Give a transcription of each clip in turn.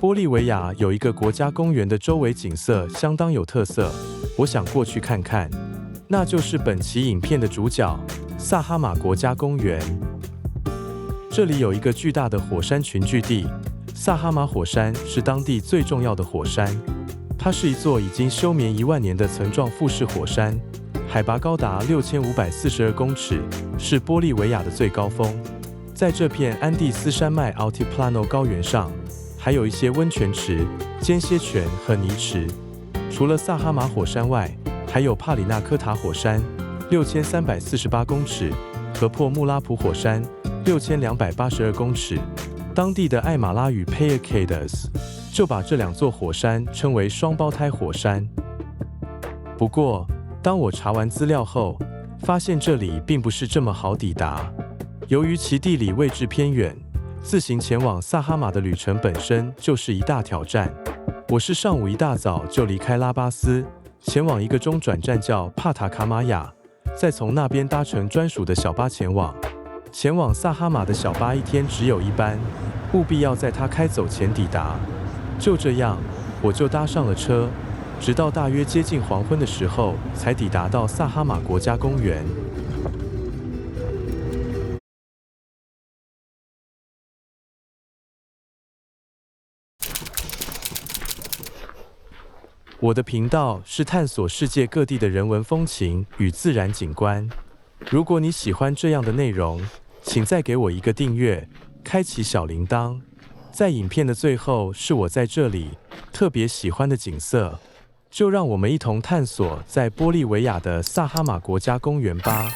玻利维亚有一个国家公园的周围景色相当有特色，我想过去看看。那就是本期影片的主角——萨哈马国家公园。这里有一个巨大的火山群聚地，萨哈马火山是当地最重要的火山。它是一座已经休眠1万年的层状复式火山，海拔高达6542公尺，是玻利维亚的最高峰。在这片安第斯山脉 Altiplano 高原上，还有一些温泉池、间歇泉和泥池。除了萨哈马火山外，还有帕里纳科塔火山6348公尺和珀穆拉普火山6282公尺。当地的艾马拉语 Payacades 就把这2座火山称为双胞胎火山。不过，当我查完资料后，发现这里并不是这么好抵达。由于其地理位置偏远，自行前往萨哈马的旅程本身就是一大挑战。我是上午一大早就离开拉巴斯，前往一个中转站叫帕塔卡马亚，再从那边搭乘专属的小巴前往。前往萨哈马的小巴一天只有1班，务必要在它开走前抵达。就这样，我就搭上了车，直到大约接近黄昏的时候，才抵达到萨哈马国家公园。我的频道是探索世界各地的人文风情与自然景观。如果你喜欢这样的内容，请再给我一个订阅，开启小铃铛。在影片的最后是我在这里特别喜欢的景色，就让我们一同探索在玻利维亚的萨哈马国家公园吧。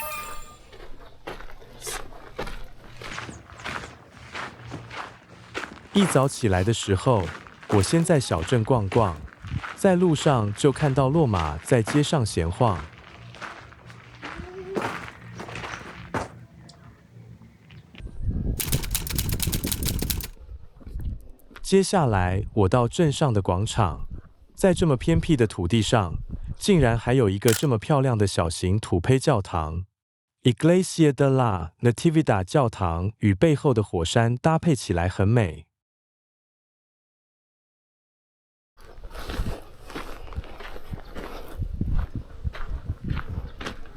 一早起来的时候，我先在小镇逛逛，在路上就看到骆马在街上闲晃。接下来，我到镇上的广场，在这么偏僻的土地上，竟然还有一个这么漂亮的小型土坯教堂 ——Iglesia de la Natividad 教堂，与背后的火山搭配起来很美。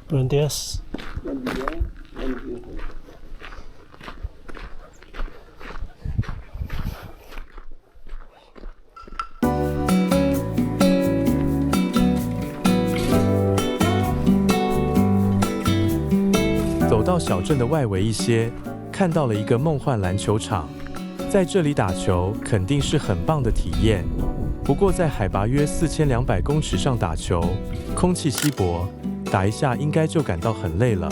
Buenos días. Buen día. Buenos días. 走到小镇的外围一些，看到了一个梦幻篮球场，在这里打球肯定是很棒的体验。不过在海拔约4200公尺上打球，空气稀薄，打一下应该就感到很累了。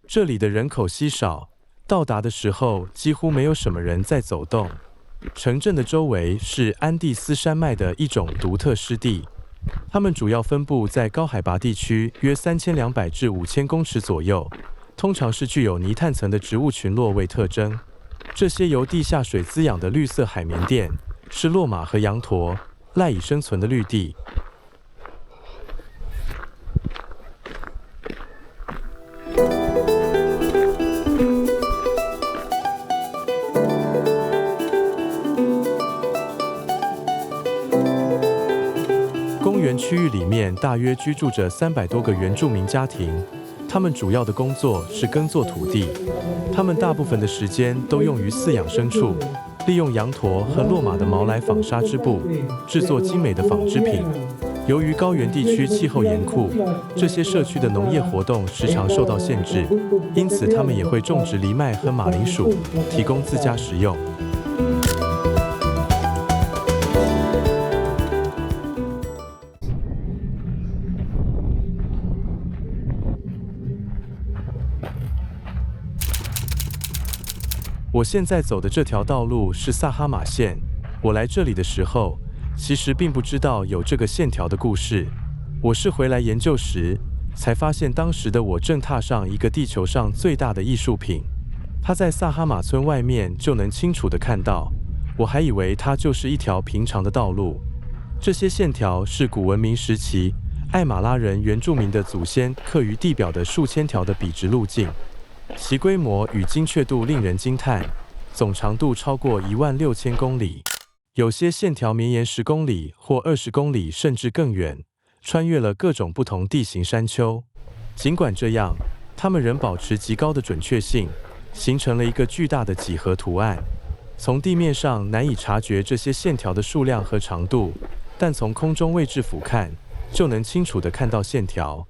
这里的人口稀少，到达的时候几乎没有什么人在走动。城镇的周围是安第斯山脉的一种独特湿地，它们主要分布在高海拔地区，约3200至5000公尺左右，通常是具有泥炭层的植物群落为特征。这些由地下水滋养的绿色海绵垫，是骆马和羊驼赖以生存的绿地。公园区域里面大约居住着300多个原住民家庭，他们主要的工作是耕作土地，他们大部分的时间都用于饲养牲畜，利用羊驼和骆马的毛来纺纱织布，制作精美的纺织品。由于高原地区气候严酷，这些社区的农业活动时常受到限制，因此他们也会种植藜麦和马铃薯，提供自家食用。我现在走的这条道路是萨哈马线。我来这里的时候，其实并不知道有这个线条的故事。我是回来研究时，才发现当时的我正踏上一个地球上最大的艺术品。它在萨哈马村外面就能清楚地看到，我还以为它就是一条平常的道路。这些线条是古文明时期艾马拉人原住民的祖先刻于地表的数千条的笔直路径，其规模与精确度令人惊叹，总长度超过16000公里，有些线条绵延10公里或20公里，甚至更远，穿越了各种不同地形山丘。尽管这样，它们仍保持极高的准确性，形成了一个巨大的几何图案。从地面上难以察觉这些线条的数量和长度，但从空中位置俯瞰，就能清楚地看到线条。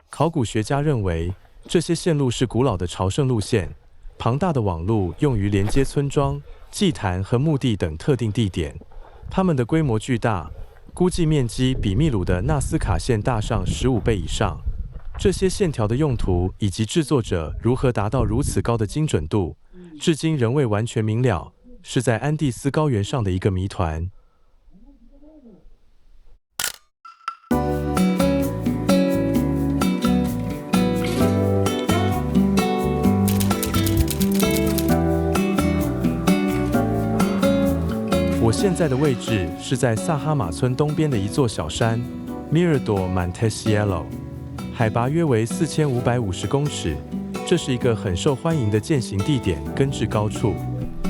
考古学家认为，这些线路是古老的朝圣路线，庞大的网路用于连接村庄、祭坛和墓地等特定地点。它们的规模巨大，估计面积比秘鲁的纳斯卡线大上15倍以上。这些线条的用途以及制作者如何达到如此高的精准度，至今仍未完全明了，是在安第斯高原上的一个谜团。我现在的位置是在萨哈马村东边的一座小山 Mirador Montecielo， 海拔约为4550公尺。这是一个很受欢迎的健行地点，根治高处。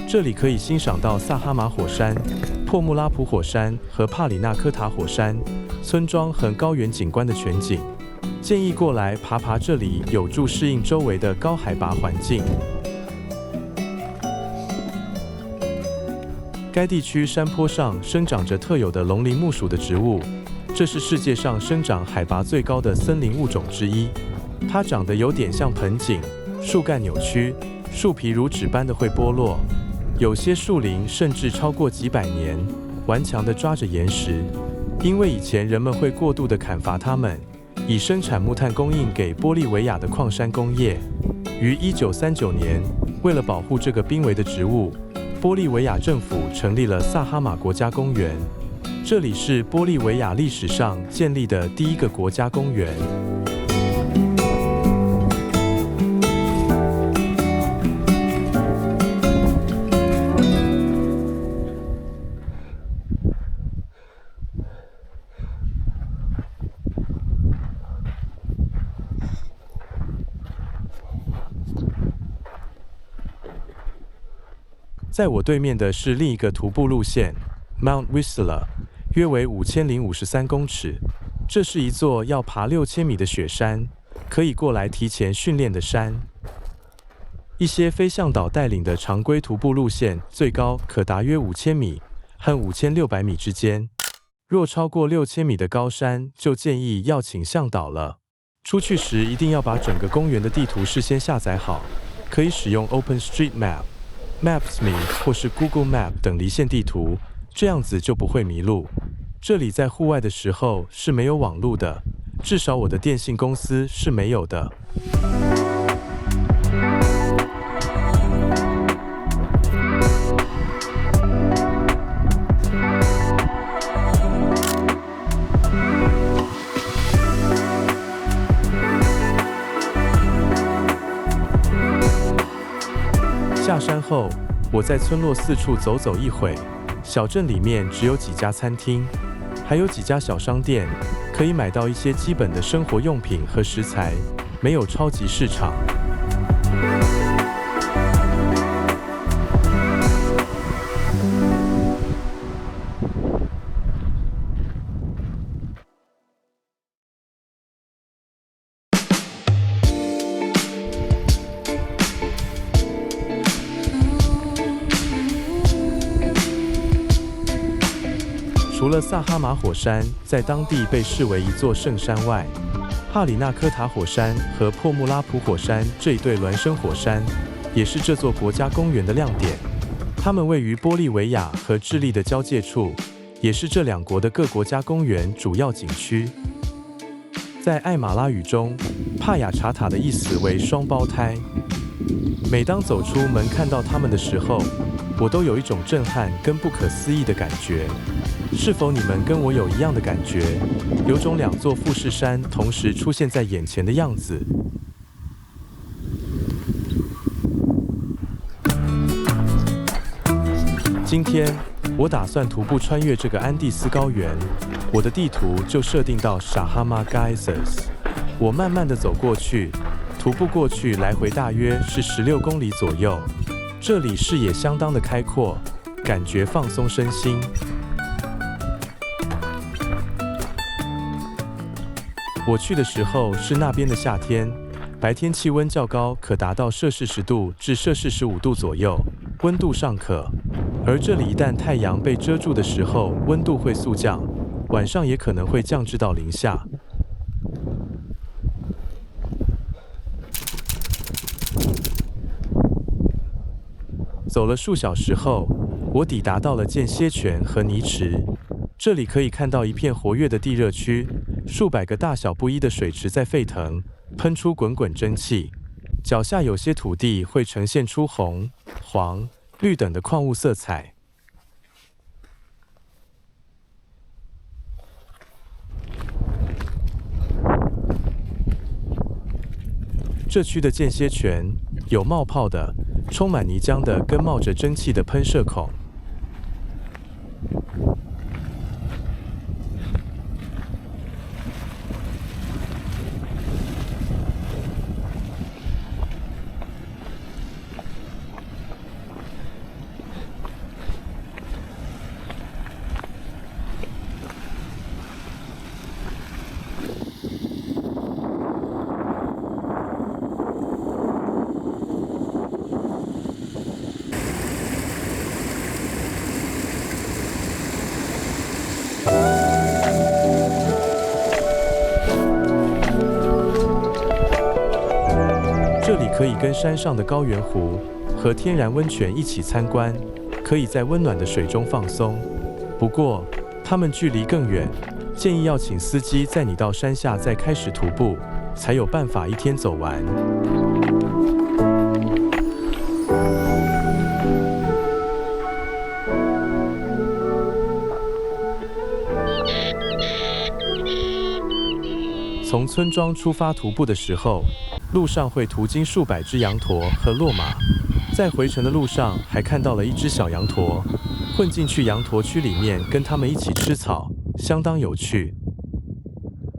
这里可以欣赏到萨哈马火山、珀穆拉普火山和帕里纳科塔火山村庄和高原景观的全景。建议过来爬爬这里，有助适应周围的高海拔环境。该地区山坡上生长着特有的龙鳞木属的植物，这是世界上生长海拔最高的森林物种之一。它长得有点像盆景，树干扭曲，树皮如纸般的会剥落，有些树林甚至超过几百年，顽强地抓着岩石。因为以前人们会过度地砍伐它们，以生产木炭供应给玻利维亚的矿山工业。于1939年，为了保护这个濒危的植物，玻利维亚政府成立了萨哈马国家公园。这里是玻利维亚历史上建立的第一个国家公园。在我对面的是另一个徒步路线 Mount Whistler， 约为5053公尺。这是一座要爬6000米的雪山，可以过来提前训练的山。一些非向导带领的常规徒步路线最高可达约5000米和5600米之间。若超过6000米的高山，就建议要请向导了。出去时一定要把整个公园的地图事先下载好，可以使用 OpenStreetMap、Maps.me 或是 Google Map 等离线地图，这样子就不会迷路。这里在户外的时候是没有网路的，至少我的电信公司是没有的。下山后，我在村落四处走走一会。小镇里面只有几家餐厅，还有几家小商店，可以买到一些基本的生活用品和食材，没有超级市场。除了萨哈马火山在当地被视为一座圣山外，帕里纳科塔火山和珀穆拉普火山这一对孪生火山也是这座国家公园的亮点。它们位于玻利维亚和智利的交界处，也是这两国的各国家公园主要景区。在艾马拉语中，帕雅查塔的意思为双胞胎。每当走出门看到它们的时候，我都有一种震撼跟不可思议的感觉。是否你们跟我有一样的感觉？有种两座富士山同时出现在眼前的样子。今天我打算徒步穿越这个安第斯高原，我的地图就设定到 Shahama Geysers。我慢慢地走过去，徒步过去，来回大约是16公里左右。这里视野相当的开阔，感觉放松身心。我去的时候是那边的夏天，白天气温较高，可达到摄氏10度至摄氏15度左右，温度尚可。而这里一旦太阳被遮住的时候，温度会速降，晚上也可能会降至到零下。走了数小时后，我抵达到了间歇泉和泥池。这里可以看到一片活跃的地热区，数百个大小不一的水池在沸腾，喷出滚滚蒸汽。脚下有些土地会呈现出红、黄、绿等的矿物色彩。这区的间歇泉有冒泡的、充满泥浆的跟冒着蒸汽的喷射孔。这里可以跟山上的高原湖和天然温泉一起参观，可以在温暖的水中放松。不过，它们距离更远，建议要请司机载你到山下再开始徒步，才有办法一天走完。从村庄出发徒步的时候，路上会途经数百只羊驼和骆马，在回程的路上还看到了一只小羊驼，混进去羊驼区里面跟它们一起吃草，相当有趣。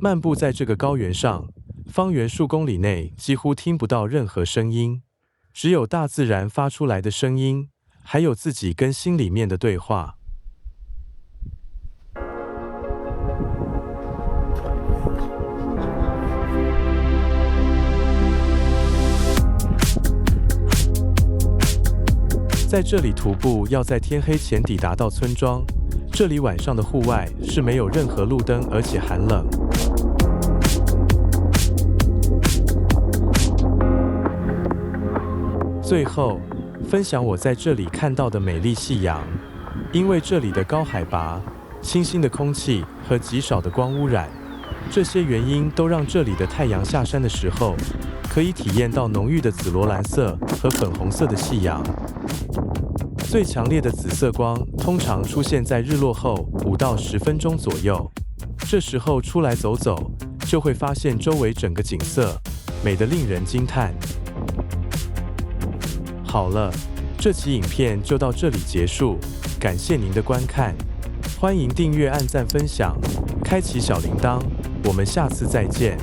漫步在这个高原上，方圆数公里内几乎听不到任何声音，只有大自然发出来的声音，还有自己跟心里面的对话。在这里徒步要在天黑前抵达到村庄，这里晚上的户外是没有任何路灯，而且寒冷。最后，分享我在这里看到的美丽夕阳。因为这里的高海拔、清新的空气和极少的光污染，这些原因都让这里的太阳下山的时候，可以体验到浓郁的紫罗兰色和粉红色的夕阳。最强烈的紫色光通常出现在日落后5到10分钟左右，这时候出来走走，就会发现周围整个景色美得令人惊叹。好了，这期影片就到这里结束，感谢您的观看，欢迎订阅、按赞、分享，开启小铃铛，我们下次再见。